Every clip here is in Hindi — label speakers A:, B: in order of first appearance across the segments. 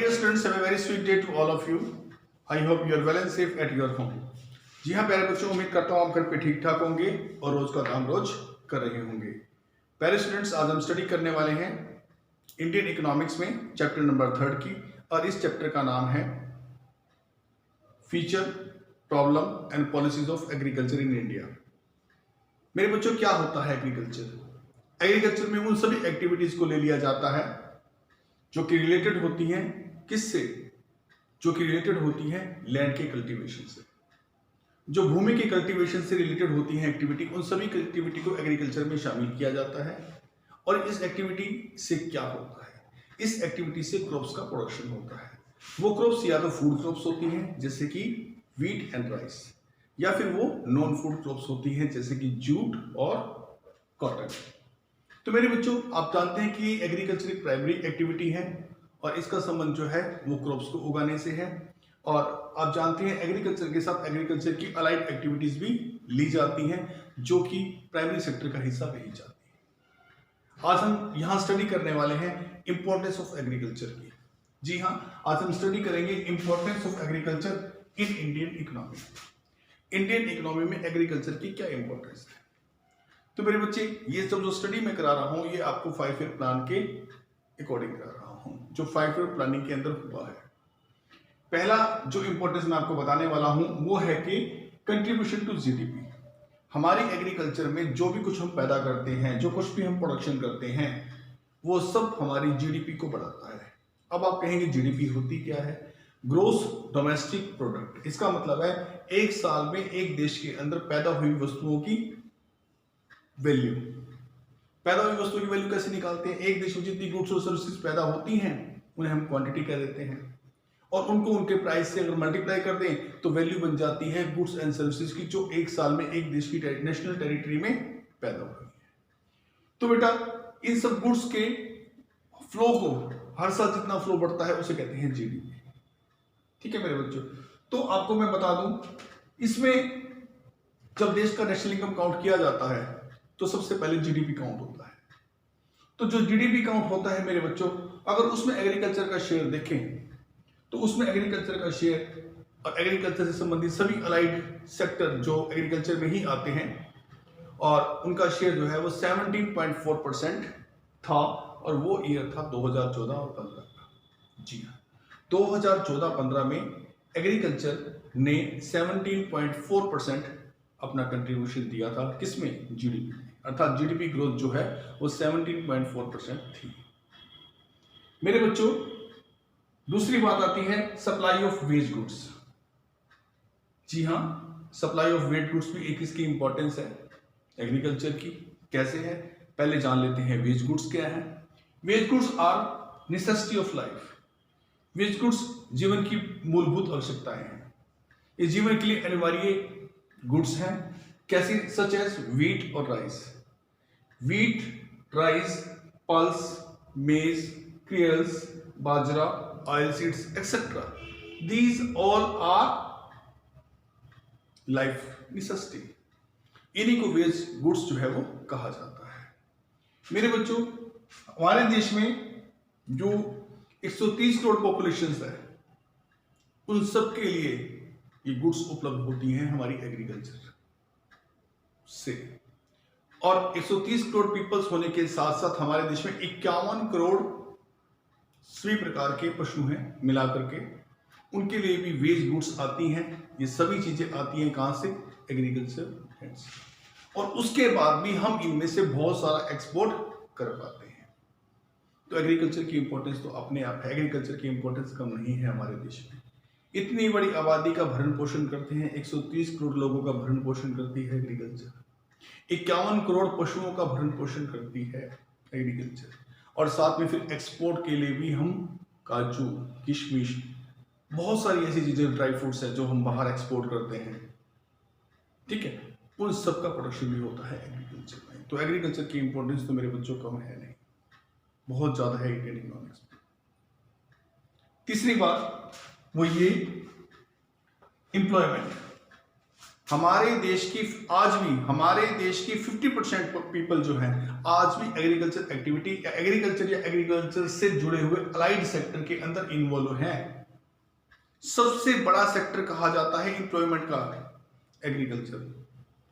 A: dear students, have a very sweet day to all of you. I hope you are well and safe at your home. जी हाँ प्यारे बच्चों, उम्मीद करता हूँ आप घर पे ठीक ठाक होंगे और रोज का काम रोज कर रहे होंगे। प्यारे स्टूडेंट्स, आज हम स्टडी करने वाले हैं इंडियन इकोनॉमिक्स में चैप्टर नंबर 3 की, और इस चैप्टर का नाम है feature, problem and policies of agriculture in India. मेरे बच्चों, क्या होता है एग्रीकल्चर? एग्रीकल्चर में उन सभी एक्टिविटीज को ले लिया जाता है जो कि रिलेटेड होती हैं किससे? जो कि रिलेटेड होती है लैंड के कल्टीवेशन से। जो भूमि के कल्टीवेशन से रिलेटेड होती है एक्टिविटी, उन सभी एक्टिविटी को एग्रीकल्चर में शामिल किया जाता है। और इस एक्टिविटी से क्या होता है? इस एक्टिविटी से क्रॉप्स का प्रोडक्शन होता है। वो क्रॉप्स या तो फूड क्रॉप्स होती हैं जैसे कि व्हीट एंड राइस, या फिर वो नॉन फूड क्रॉप्स होती हैं जैसे कि जूट और कॉटन। तो मेरे बच्चों, आप जानते हैं कि एग्रीकल्चर एक प्राइमरी एक्टिविटी है और इसका संबंध जो है वो क्रॉप्स को उगाने से है। और आप जानते हैं एग्रीकल्चर के साथ एग्रीकल्चर की अलाइड एक्टिविटीज भी ली जाती हैं जो कि प्राइमरी सेक्टर का हिस्सा रही जाती है। आज हम यहाँ स्टडी करने वाले हैं इंपॉर्टेंस ऑफ एग्रीकल्चर की। जी हाँ, आज हम स्टडी करेंगे importance of agriculture in Indian economy. Indian economy में एग्रीकल्चर की क्या इंपॉर्टेंस है? तो मेरे बच्चे, ये सब जो स्टडी मैं करा रहा हूँ ये आपको 5 ईयर प्लान के अकॉर्डिंग करा रहा हूँ, जो 5 ईयर प्लानिंग के अंदर हुआ है। पहला जो इंपॉर्टेंस मैं आपको बताने वाला हूँ वो है कि कंट्रीब्यूशन टू जीडीपी। हमारी एग्रीकल्चर में जो भी कुछ हम पैदा करते हैं, जो कुछ भी हम प्रोडक्शन करते हैं, वो सब हमारी जीडीपी को बढ़ाता है। अब आप कहेंगे जीडीपी होती क्या है? Gross domestic product. इसका मतलब है एक साल में एक देश के अंदर पैदा हुई वस्तुओं की वैल्यू। पैदा हुई वस्तुओं की वैल्यू कैसे निकालते हैं? एक देश में जितनी गुड्स और सर्विसेज पैदा होती हैं उन्हें हम क्वांटिटी कह देते हैं, और उनको उनके प्राइस से अगर मल्टीप्लाई कर दें तो वैल्यू बन जाती है गुड्स एंड सर्विसेज की, जो एक साल में एक देश की नेशनल टेरिटरी में पैदा हुई है। तो बेटा, इन सब गुड्स के फ्लो को, हर साल जितना फ्लो बढ़ता है उसे कहते हैं जीडीपी। ठीक है मेरे बच्चों, तो आपको मैं बता दूं, इसमें जब देश का नेशनल इनकम काउंट किया जाता है तो सबसे पहले जीडीपी काउंट होता है। तो जो जीडीपी काउंट होता है मेरे बच्चों, अगर उसमें एग्रीकल्चर का शेयर देखें तो उसमें एग्रीकल्चर का शेयर और एग्रीकल्चर से संबंधित सभी अलाइड सेक्टर जो एग्रीकल्चर में ही आते हैं, और उनका शेयर जो है वो 17.4% था, और वो ईयर था 2014 और 15 का। जी हाँ, 2014-15 में एग्रीकल्चर ने 17.4% अपना कंट्रीब्यूशन दिया था। किसमें? जीडीपी में। अर्थात जीडीपी ग्रोथ जो है वो 17.4% थी। मेरे बच्चों, दूसरी बात आती है सप्लाई ऑफ वेज गुड्स। जी हाँ, सप्लाई ऑफ वेज गुड्स भी एक इसकी इंपॉर्टेंस है एग्रीकल्चर की। कैसे है, पहले जान लेते हैं वेज गुड्स क्या है। Wage goods are necessity of life. Wage goods जीवन की मूलभूत आवश्यकताएं हैं। ये जीवन के लिए अनिवार्य गुड्स हैं। कैसे? सच एज व्हीट और rice. Wheat, rice, pulse, maize, cereals, bajra, oil seeds etcetera, these all are life necessity. इन्हीं को वेज गुड्स जो है वो कहा जाता है। मेरे बच्चों, हमारे देश में जो 130 करोड़ पॉपुलेशन है, उन सब के लिए ये गुड्स उपलब्ध होती हैं हमारी एग्रीकल्चर से। और 130 करोड़ पीपल्स होने के साथ साथ हमारे देश में 51 करोड़ सभी प्रकार के पशु हैं मिलाकर के, उनके लिए भी वेज गुड्स आती हैं। ये सभी चीजें आती हैं कहां से? एग्रीकल्चर से। और उसके बाद भी हम इनमें से बहुत सारा एक्सपोर्ट कर पाते हैं। तो एग्रीकल्चर की इंपॉर्टेंस तो अपने आप है। एग्रीकल्चर की इंपॉर्टेंस कम नहीं है हमारे देश में। इतनी बड़ी आबादी का भरण पोषण करते हैं, 130 करोड़ लोगों का भरण पोषण करती है एग्रीकल्चर। 51 करोड़ पशुओं का भरण पोषण करती है एग्रीकल्चर। और साथ में फिर एक्सपोर्ट के लिए भी हम काजू, किशमिश, बहुत सारी ऐसी चीजें, ड्राई फ्रूट्स है जो हम बाहर एक्सपोर्ट करते हैं। ठीक है, उन सब का प्रोडक्शन भी होता है एग्रीकल्चर में। तो एग्रीकल्चर की इंपॉर्टेंस तो मेरे बच्चों कम है नहीं, बहुत ज्यादा है इंडियन इकोनॉमिक्स में। तीसरी बात वो ये एम्प्लॉयमेंट। हमारे देश की आज भी हमारे देश की 50% पीपल जो हैं आज भी एग्रीकल्चर एक्टिविटी या एग्रीकल्चर से जुड़े हुए अलाइड सेक्टर के अंदर इन्वॉल्व हैं। सबसे बड़ा सेक्टर कहा जाता है एम्प्लॉयमेंट का एग्रीकल्चर।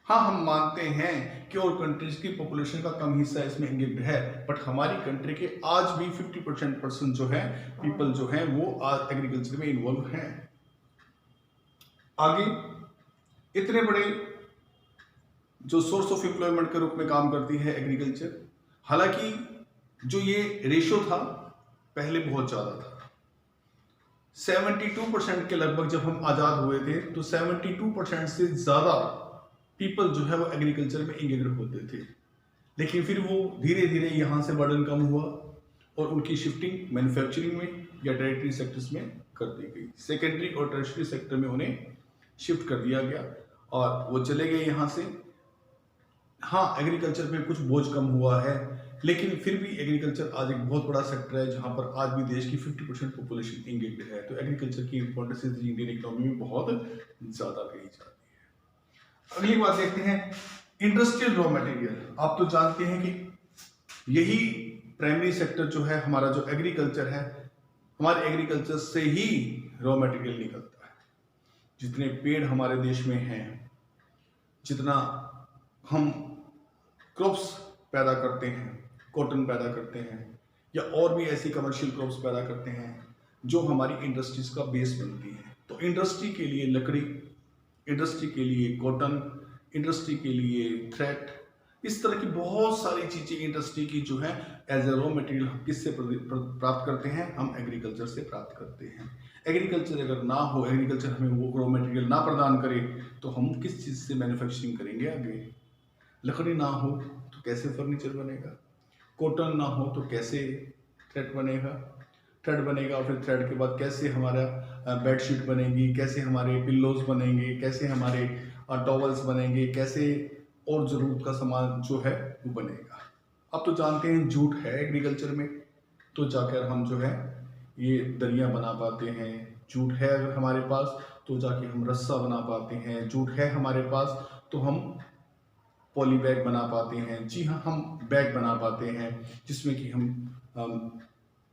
A: हाँ, हम मानते हैं कि और कंट्रीज की पॉपुलेशन का कम हिस्सा इसमें एंगेज्ड है, बट हमारी कंट्री के आज भी 50% पर्सन जो है पीपल जो है वो आज एग्रीकल्चर में इन्वॉल्व हैं। आगे इतने बड़े जो सोर्स ऑफ एम्प्लॉयमेंट के रूप में काम करती है एग्रीकल्चर, हालांकि जो ये रेशियो था पहले बहुत ज्यादा था। 72% के लगभग जब हम आजाद हुए थे तो 72% से ज्यादा पीपल जो है वो एग्रीकल्चर में इंगेज होते थे, लेकिन फिर वो धीरे धीरे यहाँ से बर्डन कम हुआ और उनकी शिफ्टिंग मैन्युफैक्चरिंग में या टेरिटरी सेक्टर्स में कर दी गई। सेकेंडरी और टर्शियरी सेक्टर में उन्हें शिफ्ट कर दिया गया और वो चले गए यहाँ से। हाँ, एग्रीकल्चर में कुछ बोझ कम हुआ है, लेकिन फिर भी एग्रीकल्चर आज एक बहुत बड़ा सेक्टर है जहाँ पर आज भी देश की 50% पॉपुलेशन इंगेज है। तो एग्रीकल्चर की इंपॉर्टेंस इंडियन इकोनॉमी में बहुत ज्यादा कही जाती है। अगली बात देखते हैं इंडस्ट्रियल रॉ मटेरियल। आप तो जानते हैं कि यही प्राइमरी सेक्टर जो है हमारा जो एग्रीकल्चर है, हमारे एग्रीकल्चर से ही रॉ मटेरियल निकलता है। जितने पेड़ हमारे देश में हैं, जितना हम क्रॉप्स पैदा करते हैं, कॉटन पैदा करते हैं या और भी ऐसी कमर्शियल क्रॉप्स पैदा करते हैं जो हमारी इंडस्ट्रीज का बेस बनती है। तो इंडस्ट्री के लिए लकड़ी, इंडस्ट्री के लिए कॉटन, इंडस्ट्री के लिए थ्रेड, इस तरह की बहुत सारी चीजें इंडस्ट्री की जो है एज ए रॉ मटेरियल किससे प्राप्त करते हैं? हम एग्रीकल्चर से प्राप्त करते हैं। एग्रीकल्चर अगर ना हो, एग्रीकल्चर हमें वो रॉ मटेरियल ना प्रदान करे तो हम किस चीज से मैन्युफैक्चरिंग करेंगे आगे? लकड़ी ना हो तो कैसे फर्नीचर बनेगा? कॉटन ना हो तो कैसे थ्रेड बनेगा? थ्रेड बनेगा और फिर थ्रेड के बाद कैसे हमारा बेडशीट बनेगी, कैसे हमारे पिल्लोज बनेंगे, कैसे हमारे टॉवल्स बनेंगे, कैसे और जरूरत का सामान जो है वो बनेगा। अब तो जानते हैं जूट है एग्रीकल्चर में, तो जाकर हम जो है ये दरिया बना पाते हैं। जूट है अगर हमारे पास तो जाके हम रस्सा बना पाते हैं। जूट है हमारे पास तो हम पॉली बैग बना पाते हैं। जी हाँ, हम बैग बना पाते हैं जिसमें कि हम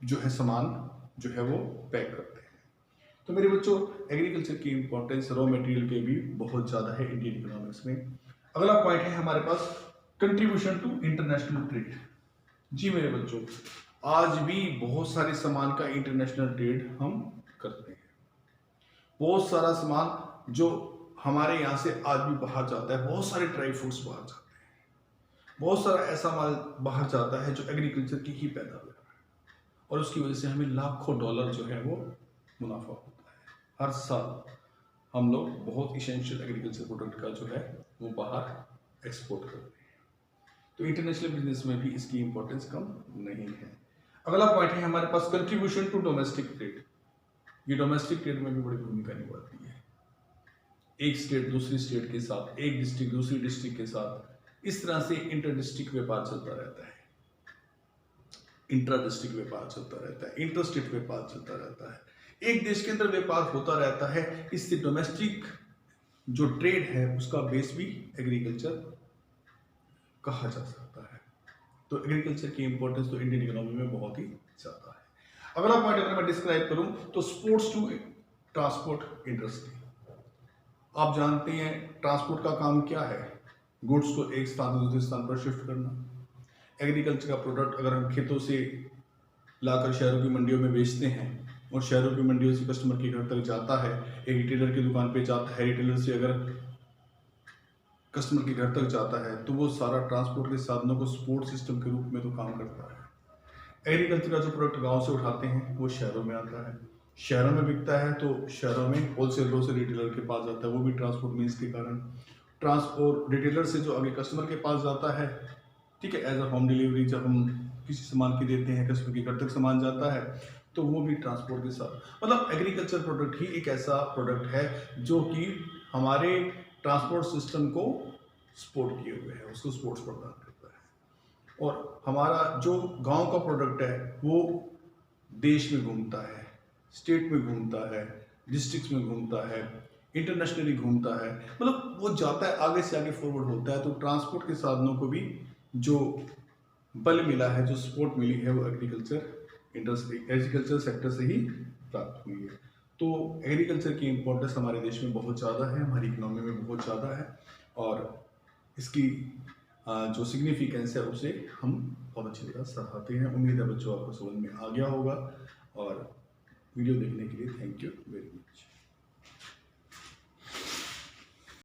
A: जो है सामान जो है वो पैक करते हैं। तो मेरे बच्चों, एग्रीकल्चर की इंपॉर्टेंस रॉ मटेरियल के भी बहुत ज़्यादा है इंडियन इकोनॉमिक्स में। अगला पॉइंट है हमारे पास कंट्रीब्यूशन टू इंटरनेशनल ट्रेड। जी मेरे बच्चों, आज भी बहुत सारे सामान का इंटरनेशनल ट्रेड हम करते हैं। बहुत सारा सामान जो हमारे यहाँ से आज भी बाहर जाता है, बहुत सारे ड्राई फ्रूट्स बाहर जाते हैं, बहुत सारा ऐसा माल बाहर जाता है जो एग्रीकल्चर की ही पैदावार है और उसकी वजह से हमें लाखों डॉलर जो है वो मुनाफा होता है। हर साल हम लोग बहुत इसेंशियल एग्रीकल्चर प्रोडक्ट का जो है वो बाहर एक्सपोर्ट करते हैं। तो इंटरनेशनल बिजनेस में भी इसकी इंपॉर्टेंस कम नहीं है। अगला पॉइंट है हमारे पास कंट्रीब्यूशन टू डोमेस्टिक ट्रेड। ये डोमेस्टिक ट्रेड में भी बड़ी भूमिका निभाती है। एक स्टेट दूसरी स्टेट के साथ, एक डिस्ट्रिक्ट दूसरी डिस्ट्रिक्ट के साथ, इस तरह से इंटर डिस्ट्रिक्ट व्यापार चलता रहता है, इंट्रा डिस्ट्रिक्ट व्यापार चलता रहता है, इंटर स्टेट व्यापार चलता रहता है। एक देश के अंदर व्यापार होता रहता है। इससे डोमेस्टिक जो ट्रेड है उसका बेस भी एग्रीकल्चर कहा जा सकता है। तो एग्रीकल्चर की इंपॉर्टेंस तो इंडियन इकोनॉमी में बहुत ही ज्यादा है। अगला पॉइंट अगर मैं डिस्क्राइब करूं तो स्पोर्ट्स टू ट्रांसपोर्ट इंडस्ट्री। आप जानते हैं ट्रांसपोर्ट का काम क्या है? गुड्स को एक स्थान से दूसरे स्थान पर शिफ्ट करना। एग्रीकल्चर का प्रोडक्ट अगर हम खेतों से लाकर शहरों की मंडियों में बेचते हैं और शहरों की मंडियों से कस्टमर के घर तक जाता है, एक रिटेलर की दुकान पे जाता है, रिटेलर से अगर कस्टमर के घर तक जाता है, तो वो सारा ट्रांसपोर्ट के साधनों को सपोर्ट सिस्टम के रूप में तो काम करता है। एग्रीकल्चर का जो प्रोडक्ट गांव से उठाते हैं वो शहरों में आता है, शहरों में बिकता है, तो शहरों में होलसेलरों से रिटेलर के पास जाता है, वो भी ट्रांसपोर्ट मीन्स के कारण। ट्रांसपोर्ट रिटेलर से जो आगे कस्टमर के पास जाता है, ठीक है, एज अ होम डिलीवरी जब हम किसी सामान की देते हैं, कस्टमर के घर तक सामान जाता है, तो वो भी ट्रांसपोर्ट के साथ। मतलब एग्रीकल्चर प्रोडक्ट ही एक ऐसा प्रोडक्ट है जो कि हमारे ट्रांसपोर्ट सिस्टम को सपोर्ट किए हुए है, उसको सपोर्ट प्रदान करता है। और हमारा जो गांव का प्रोडक्ट है वो देश में घूमता है, स्टेट में घूमता है, डिस्ट्रिक्ट में घूमता है, इंटरनेशनली घूमता है, मतलब वो जाता है आगे से आगे फॉरवर्ड होता है। तो ट्रांसपोर्ट के साधनों को भी जो बल मिला है, जो सपोर्ट मिली है, वो एग्रीकल्चर सेक्टर से ही प्राप्त हुई है। तो एग्रीकल्चर की इम्पोर्टेंस हमारे देश में बहुत ज़्यादा है, हमारी इकोनॉमी में बहुत ज़्यादा है, और इसकी जो सिग्निफिकेंस है उसे हम बहुत अच्छी तरह सराहते हैं। उम्मीद है बच्चों आपको समझ में आ गया होगा, और वीडियो देखने के लिए थैंक यू वेरी मच।